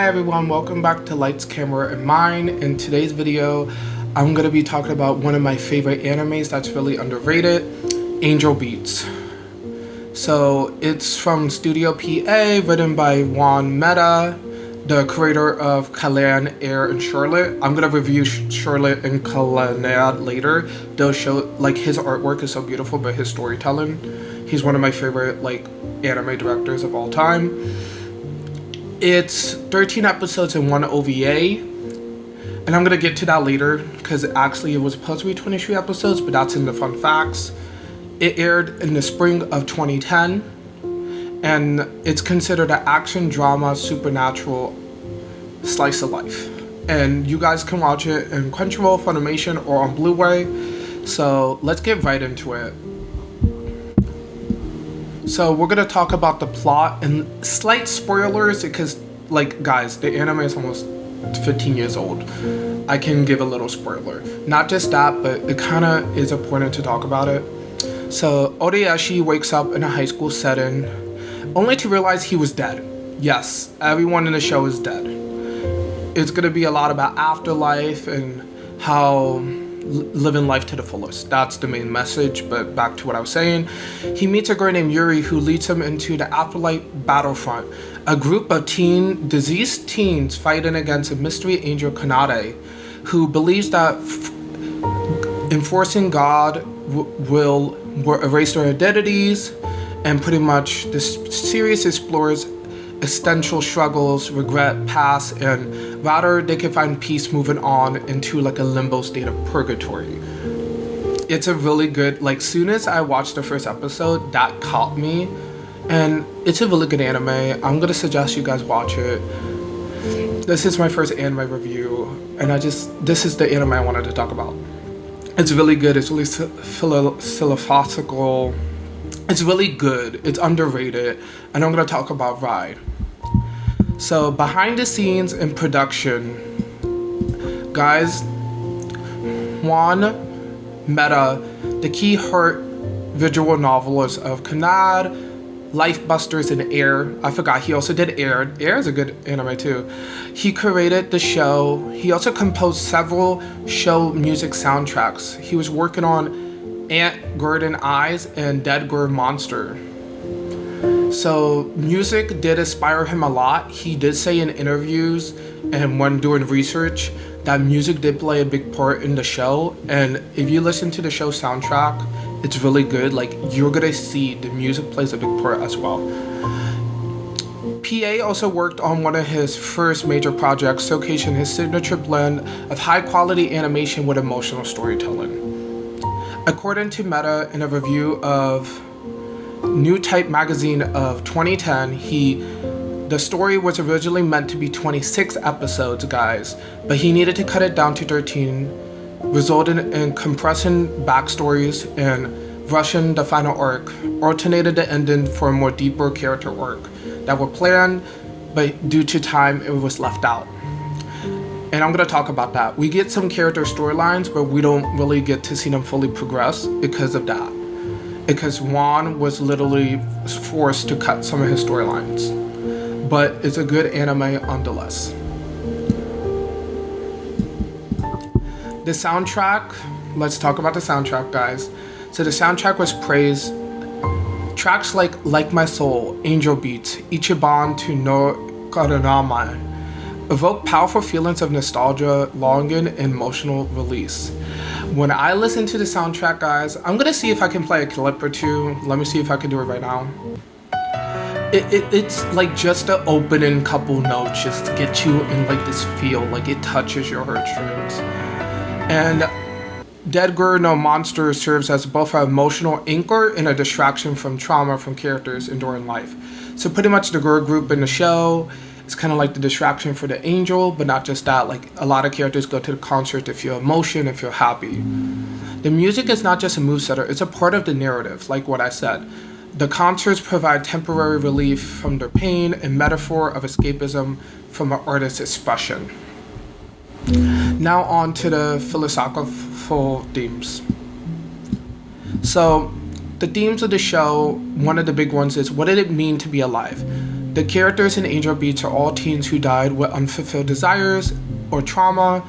Hi everyone, welcome back to Lights, Camera, and Mine. In today's video, I'm going to be talking about one of my favorite animes that's really underrated, Angel Beats. So it's from Studio PA, written by Maeda, the creator of Kanade, Air, and Charlotte. I'm going to review Charlotte and Kanade later. They'll show, like, his artwork is so beautiful, but his storytelling, he's one of my favorite, like, anime directors of all time. It's 13 episodes and 1 OVA, and I'm gonna get to that later because actually it was supposed to be 23 episodes, but that's in the fun facts. It aired in the spring of 2010, and it's considered an action drama supernatural slice of life. And you guys can watch it in Crunchyroll, Funimation, or on Blu-ray. So let's get right into it. So we're gonna talk about the plot and slight spoilers because, like, guys, the anime is almost 15 years old. I can give a little spoiler. Not just that, but it kind of is important to talk about it. So Otonashi wakes up in a high school setting only to realize he was dead. Yes, everyone in the show is dead. It's gonna be a lot about afterlife and how living life to the fullest. That's the main message, but back to what I was saying. He meets a girl named Yuri who leads him into the Afterlife battlefront, a group of diseased teens fighting against a mystery angel Kanade, who believes that enforcing God will erase their identities, and pretty much this series explores existential struggles, regret, past, and rather they can find peace moving on into like a limbo state of purgatory. It's a really good, like, soon as I watched the first episode, that caught me, and it's a really good anime. I'm gonna suggest you guys watch it. This is my first anime review, and this is the anime I wanted to talk about. It's really good. It's really philosophical. It's really good. It's underrated, and I'm gonna talk about Ride. So behind the scenes in production, guys, Maeda, the key visual novelist of Kanade, Lifebusters, and Air. I forgot he also did Air. Air is a good anime too. He created the show. He also composed several show music soundtracks. He was working on Ant Gordon Eyes and Dead Girl Monster. So music did inspire him a lot. He did say in interviews and when doing research that music did play a big part in the show. And if you listen to the show soundtrack, it's really good. Like, you're gonna see the music plays a big part as well. PA also worked on one of his first major projects, showcasing his signature blend of high quality animation with emotional storytelling. According to Maeda, in a review of New Type magazine of 2010, the story was originally meant to be 26 episodes, guys, but he needed to cut it down to 13, resulting in compressing backstories and rushing the final arc, alternated the ending for a more deeper character arc that were planned, but due to time, it was left out. And I'm going to talk about that. We get some character storylines, but we don't really get to see them fully progress because of that. Because Juan was literally forced to cut some of his storylines. But it's a good anime nonetheless. The soundtrack, let's talk about the soundtrack, guys. So the soundtrack was praised. Tracks like My Soul, Angel Beats, Ichiban to no Karanama evoke powerful feelings of nostalgia, longing, and emotional release. When I listen to the soundtrack, guys, I'm gonna see if I can play a clip or two. Let me see if I can do it right now. It's like just the opening couple notes just to get you in like this feel, like it touches your heartstrings. And Dead Girl No Monster serves as both an emotional anchor and a distraction from trauma from characters enduring life. So pretty much the girl group in the show, it's kind of like the distraction for the angel, but not just that. Like, a lot of characters go to the concert to feel emotion and feel happy. The music is not just a movesetter, it's a part of the narrative, like what I said. The concerts provide temporary relief from their pain and metaphor of escapism from an artist's expression. Now on to the philosophical themes. So, the themes of the show, one of the big ones is, what did it mean to be alive? The characters in Angel Beats are all teens who died with unfulfilled desires or trauma,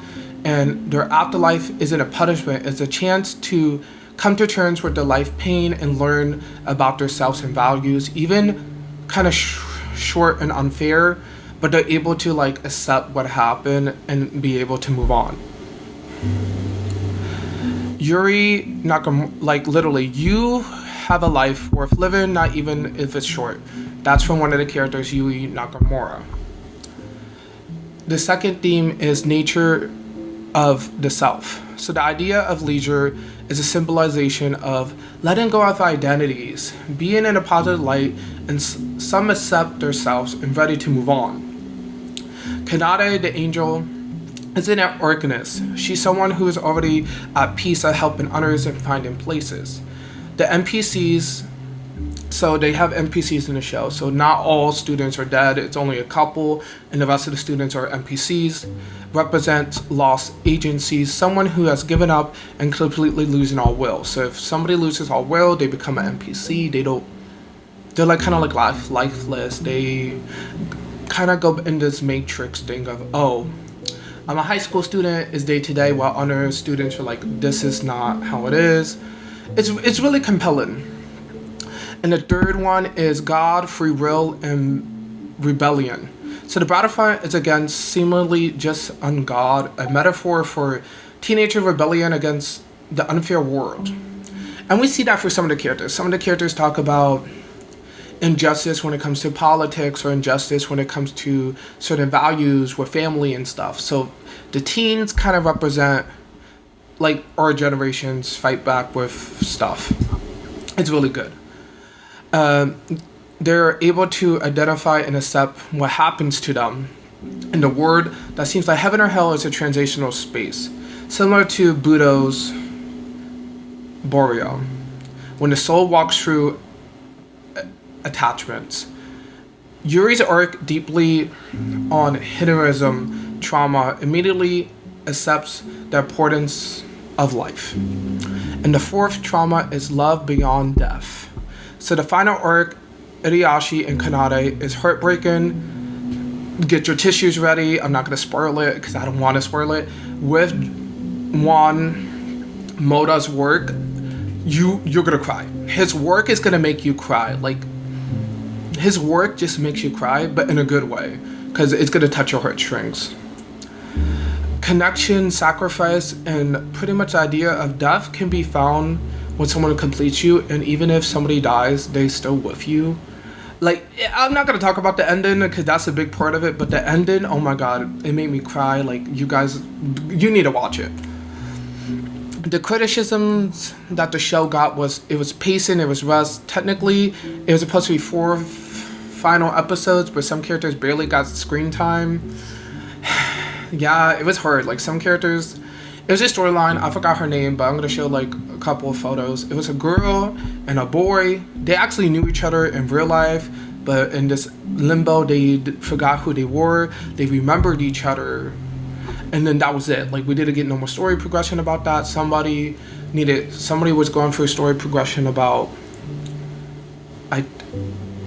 and their afterlife isn't a punishment, it's a chance to come to terms with their life pain and learn about themselves and values, even kind of short and unfair, but they're able to like accept what happened and be able to move on. Yuri like literally, you have a life worth living, not even if it's short. That's from one of the characters, Yuri Nakamura. The second theme is nature of the self. So the idea of leisure is a symbolization of letting go of identities, being in a positive light, and some accept themselves and ready to move on. Kanade, the angel, is an organist. She's someone who is already at peace at helping others and finding places. The NPCs, so they have NPCs in the show, so not all students are dead, it's only a couple, and the rest of the students are NPCs, represent lost agencies, someone who has given up and completely losing all will. So if somebody loses all will, they become an NPC, they're like kind of like lifeless, they kind of go in this matrix thing of, oh, I'm a high school student, it's day to day, while other students are like, this is not how it is. It's really compelling. And the third one is God, free will, and rebellion. So the battlefront is against seemingly just on God, a metaphor for teenager rebellion against the unfair world. And we see that for some of the characters. Some of the characters talk about injustice when it comes to politics, or injustice when it comes to certain values with family and stuff. So the teens kind of represent like our generation's fight back with stuff. It's really good. They're able to identify and accept what happens to them in the world that seems like heaven or hell is a transitional space, similar to Budo's Boreal, when the soul walks through attachments. Yuri's arc, deeply on hedonism, trauma, immediately accepts the importance of life. And the fourth trauma is love beyond death. So the final arc, Otonashi and Kanade, is heartbreaking. Get your tissues ready. I'm not going to spoil it because I don't want to spoil it. With Maeda's work, you're going to cry. His work is going to make you cry. Like, his work just makes you cry, but in a good way, because it's going to touch your heartstrings. Connection, sacrifice, and pretty much the idea of death can be found when someone completes you, and even if somebody dies, they still with you. Like, I'm not gonna talk about the ending because that's a big part of it, but the ending, oh my god, it made me cry. Like, you guys, you need to watch it. The criticisms that the show got was, it was pacing, it was rust. Technically, it was supposed to be 4 final episodes, but some characters barely got screen time. Yeah, it was hard. Like, some characters, it was a storyline, I forgot her name, but I'm gonna show like a couple of photos. It was a girl and a boy. They actually knew each other in real life, but in this limbo, they forgot who they were. They remembered each other, and then that was it. Like, we didn't get no more story progression about that. Somebody was going through a story progression about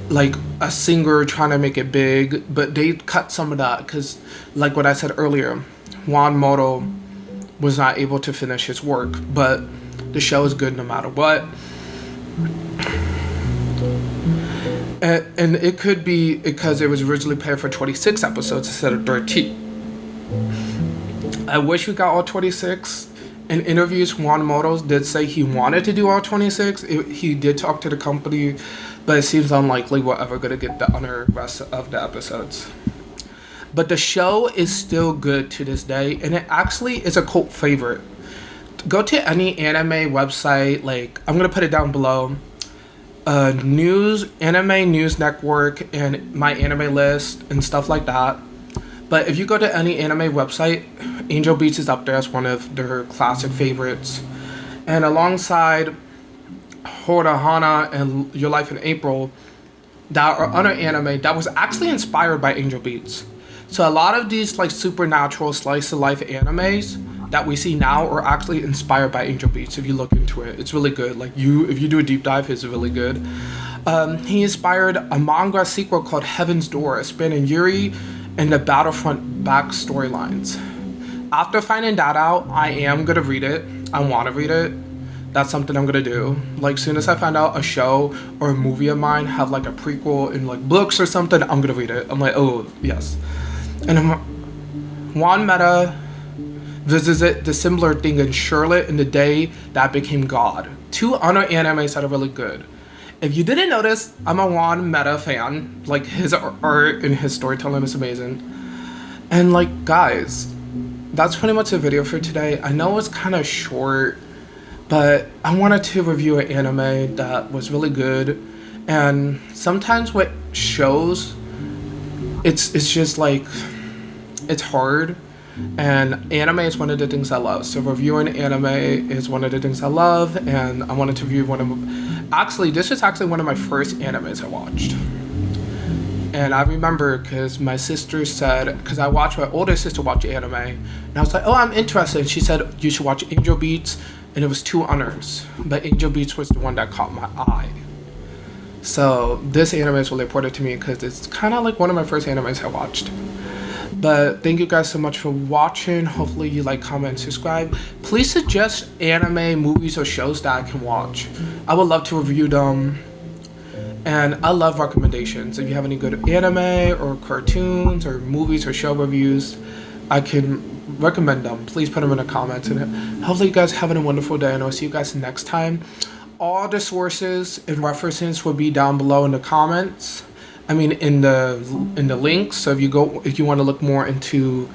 like a singer trying to make it big, but they cut some of that because, like what I said earlier, Moto was not able to finish his work, but the show is good no matter what. And it could be because it was originally planned for 26 episodes instead of 13. I wish we got all 26. In interviews, Moto did say he wanted to do all 26. He did talk to the company, but it seems unlikely we're ever going to get the other rest of the episodes. But the show is still good to this day, and it actually is a cult favorite. Go to any anime website, like, I'm going to put it down below. Anime News Network, and My Anime List, and stuff like that. But if you go to any anime website, Angel Beats is up there as one of their classic favorites. And alongside Horahana and Your Life in April, that are other anime that was actually inspired by Angel Beats. So a lot of these like supernatural slice of life animes that we see now are actually inspired by Angel Beats. If you look into it, it's really good. Like, if you do a deep dive, it's really good. He inspired a manga sequel called Heaven's Door, spanning Yuri and the Battlefront back storylines. After finding that out, I am gonna read it. I want to read it. That's something I'm gonna do. Like, soon as I find out a show or a movie of mine have like a prequel in like books or something, I'm gonna read it. I'm like, oh yes. And Juan Maeda visited the similar thing in Charlotte in the Day That Became God. Two other animes that are really good. If you didn't notice, I'm a Juan Maeda fan. Like, his art and his storytelling is amazing. And like, guys, that's pretty much the video for today. I know it's kind of short, but I wanted to review an anime that was really good. And sometimes with shows, it's just like, it's hard. And anime is one of the things I love. So reviewing anime is one of the things I love. And I wanted to review one of, actually, this is actually one of my first animes I watched. And I remember because my sister said, because I watched my older sister watch anime, and I was like, oh, I'm interested. And she said, you should watch Angel Beats, and it was two others, but Angel Beats was the one that caught my eye. So this anime is really important to me because it's kind of like one of my first animes I watched. But thank you guys so much for watching. Hopefully you like, comment, and subscribe. Please suggest anime, movies, or shows that I can watch. I would love to review them. And I love recommendations. If you have any good anime or cartoons or movies or show reviews, I can recommend them. Please put them in the comments. And hopefully you guys having a wonderful day, and I'll see you guys next time. All the sources and references will be down below in the comments. I mean, in the links. So if you want to look more into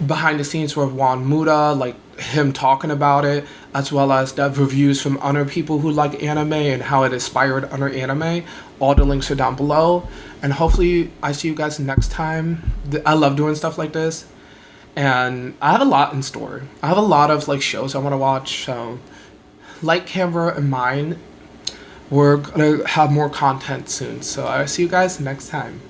behind the scenes with Juan Maeda, like him talking about it, as well as the reviews from other people who like anime and how it inspired other anime, all the links are down below. And hopefully I see you guys next time. I love doing stuff like this, and I have a lot in store. I have a lot of like shows I want to watch. So like Camera and mine, we're gonna have more content soon. So I'll see you guys next time.